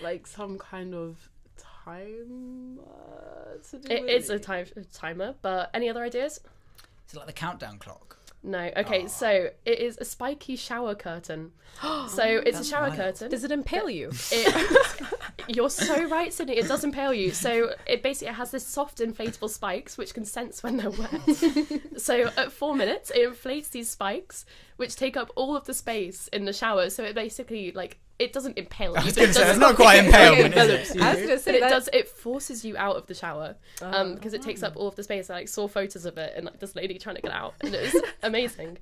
like some kind of time to do It is a timer, but any other ideas? Is it like the countdown clock? No. Okay, so it is a spiky shower curtain. So it's a shower curtain. Does it impale you? You're so right, Sydney. It does impale you. So it basically has this soft inflatable spikes which can sense when they're wet. So at 4 minutes, it inflates these spikes which take up all of the space in the shower. So it basically it doesn't impale you. I was but going it to say, does it's not quite impalement, is it? I was gonna say But it that. does. It forces you out of the shower because it takes up all of the space. I saw photos of it and this lady trying to get out, and it was amazing.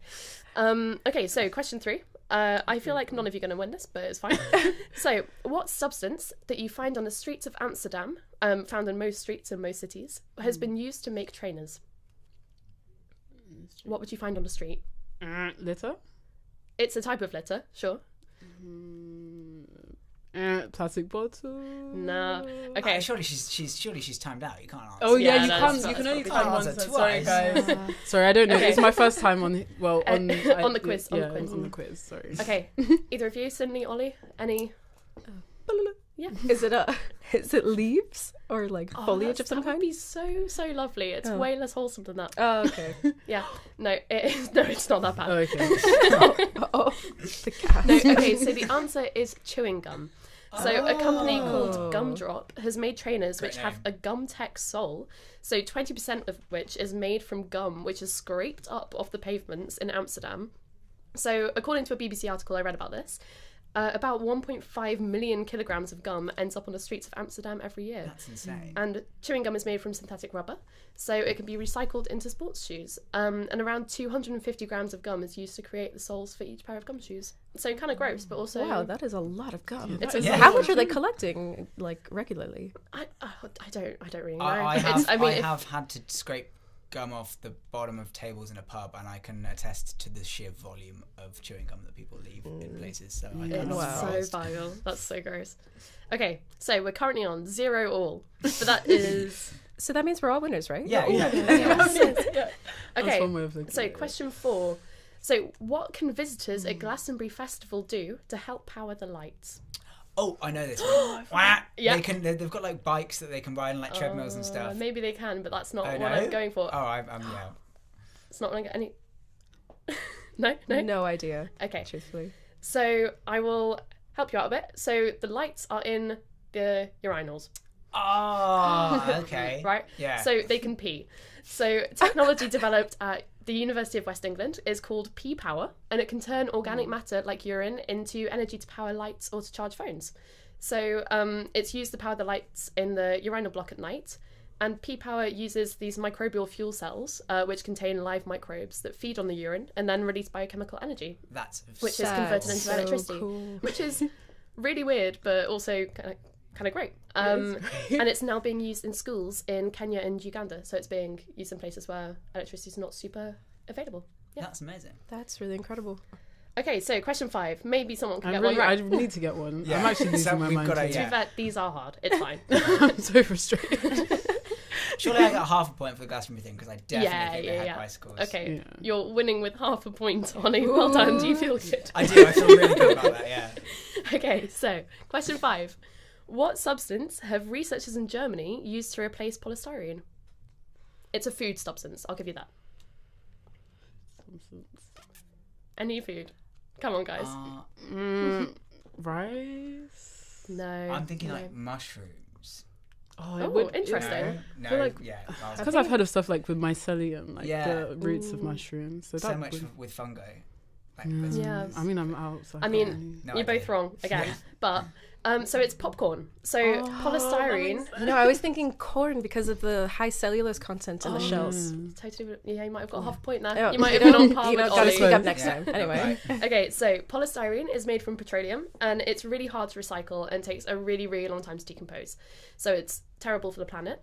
Okay, so question 3. I feel like none of you are going to win this, but it's fine. So, what substance that you find on the streets of Amsterdam, found in most streets in most cities, has been used to make trainers? What would you find on the street? Litter. It's a type of litter, sure. Plastic bottle. No. Okay. Surely she's timed out. You can't answer. Oh yeah, Yeah, you that's can't. You fine. can only You time can't once. answer Sorry, twice. guys. Sorry, I don't know. Okay. It's my first time on. Well, on On the quiz, on the yeah, quiz. on the quiz. Sorry. Okay. Either of you, Sydney, Ollie, any? Yeah. Is it leaves or like foliage of some That would kind? be so lovely. It's way less wholesome than that. Oh, okay. Yeah. No, it is. No, it's not that bad. Oh, okay. Oh, the cat. No, okay, so the answer is chewing gum. So a company called Gumdrop has made trainers which have a gum tech sole, so 20% of which is made from gum which is scraped up off the pavements in Amsterdam. So according to a BBC article I read about this, about 1.5 million kilograms of gum ends up on the streets of Amsterdam every year. That's insane. And chewing gum is made from synthetic rubber, so it can be recycled into sports shoes. And around 250 grams of gum is used to create the soles for each pair of gum shoes. So kind of gross, but also Wow, that is a lot of gum. It's That is a- a How lot. much are they collecting, like, regularly? I don't really know. I I have had to scrape gum off the bottom of tables in a pub, and I can attest to the sheer volume of chewing gum that people leave in places. So I can't It's so vile. That's so gross. Okay, so we're currently on 0-all, but that is So that means we're all winners, right? Yeah. yeah. Okay, one way of looking so at it. question 4. So what can visitors at Glastonbury Festival do to help power the lights? Oh, I know this one. Wah! Yeah. They've got like bikes that they can ride and like treadmills and stuff. Maybe they can, but that's not Oh, what no? I'm going for. Oh, I'm yeah. It's not what I get any. No. No idea. Okay. Truthfully. So I will help you out a bit. So the lights are in the urinals, Oh, okay. right? Yeah. So they can pee. So technology developed at the University of West England is called pee power, and it can turn organic matter like urine into energy to power lights or to charge phones. So it's used to power the lights in the urinal block at night. And pee power uses these microbial fuel cells, which contain live microbes that feed on the urine and then release biochemical energy, That's which is converted into so electricity, cool. which is really weird, but also kind of great. And it's now being used in schools in Kenya and Uganda. So it's being used in places where electricity is not super available. Yeah. That's amazing. That's really incredible. Okay, so question 5. Maybe someone can I get really, one I right. need to get one. Yeah. I'm actually losing So my we've mind. got a- too. To yeah. be fair, these are hard. It's fine. I'm so frustrated. Surely I got half a point for the Glastonbury thing because I definitely Yeah, think they yeah, had yeah. bicycles. Okay, Yeah. you're winning with half a point, Ollie. Well done. Do you feel good? I do. I feel really good about that. Yeah. Okay, so question 5. What substance have researchers in Germany used to replace polystyrene? It's a food substance. I'll give you that. Any food. Come on, guys. Rice. No. I'm thinking no. like mushrooms. Oh, Oh, interesting. No, feel like- yeah. Because I've heard of stuff like with mycelium, like Yeah. the roots of mushrooms. So, so that much would- with fungi. Like, Yeah. I mean, I'm out. So I mean, No you're idea. both wrong again. Yeah. But so it's popcorn. So polystyrene. You know, I was thinking corn because of the high cellulose content in the shells. Totally. Yeah, you might have got half a point there. Oh, You might have been on par you with know, gotta Ollie. speak up next Yeah. time. Anyway. Right. Okay, so polystyrene is made from petroleum and it's really hard to recycle and takes a really, really long time to decompose. So it's terrible for the planet.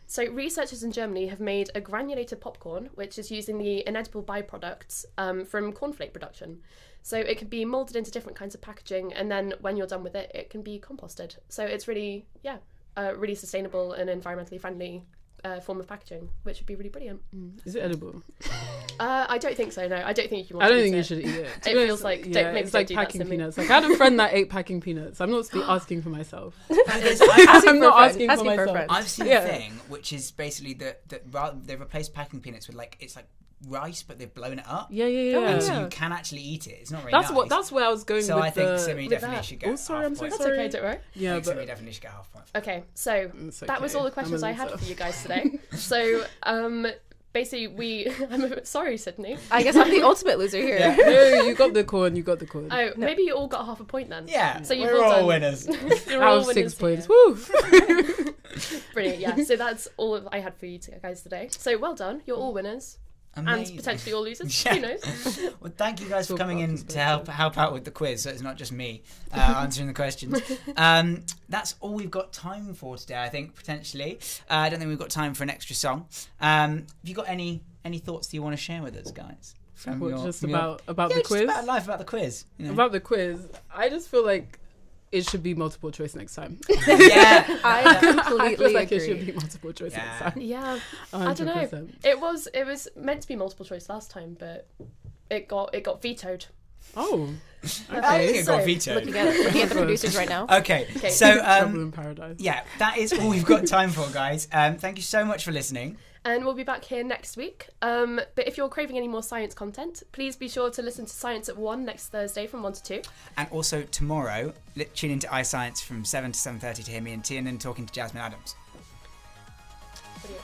So researchers in Germany have made a granulated popcorn, which is using the inedible byproducts from cornflake production. So it can be moulded into different kinds of packaging, and then when you're done with it, it can be composted. So it's really, really sustainable and environmentally friendly form of packaging, which would be really brilliant. Is it edible? I don't think so. No, I don't think you want. I don't to think eat you it. should eat it. To It be feels honest, like yeah, don't maybe it's don't like do that packing to me. peanuts. Like I had a friend that ate packing peanuts. I'm not asking for myself. Asking I'm for a not friend. asking for Asking for a myself. friend. I've seen Yeah. a thing which is basically that rather they've replaced packing peanuts with like it's like rice, but they've blown it up. Yeah, yeah, yeah. And so yeah. you can actually eat it. It's not very That's nice. what. That's where I was going So with I think the. Simi with definitely that. should get Oh, sorry, half I'm so point. That's sorry. okay, don't worry. Yeah, I think Simi but definitely should get half point. Okay, so It's that was all okay. the questions I'm a I had loser. for you guys today. So basically sorry, Sydney. I guess I'm the ultimate loser here. Yeah. No, you got the corn. You got the corn. Oh, maybe you all got half a point then. Yeah, So you've we're all all done- winners. You're Out all of winners 6 points. here. Woo! Brilliant. Yeah. So that's all I had for you guys today. So well done. You're all winners Amazing. and potentially all losers. Yeah. Who knows? Well, thank you guys for Talk coming about in this to help out with the quiz, so it's not just me answering the questions. That's all we've got time for today, I think, potentially. I don't think we've got time for an extra song. Have you got any thoughts that you want to share with us, guys? From What, your- just from your- about Yeah, the just quiz. about life, about the quiz. You know? About the quiz, I just feel like it should be multiple choice next time. Yeah. I I feel completely like it agree. should be multiple choice Yeah. next time. Yeah. 100%. I don't know. It was meant to be multiple choice last time, but it got vetoed. Oh, I think okay. it got So, vetoed. Looking at the producers right now. Okay, Okay. so Trouble in paradise. yeah, that is all we've got time for, guys. Thank you so much for listening. And we'll be back here next week. But if you're craving any more science content, please be sure to listen to Science at 1 next Thursday from 1 to 2. And also tomorrow, tune into iScience from 7 to 7:30 to hear me and Tiernan talking to Jasmine Adams. Brilliant.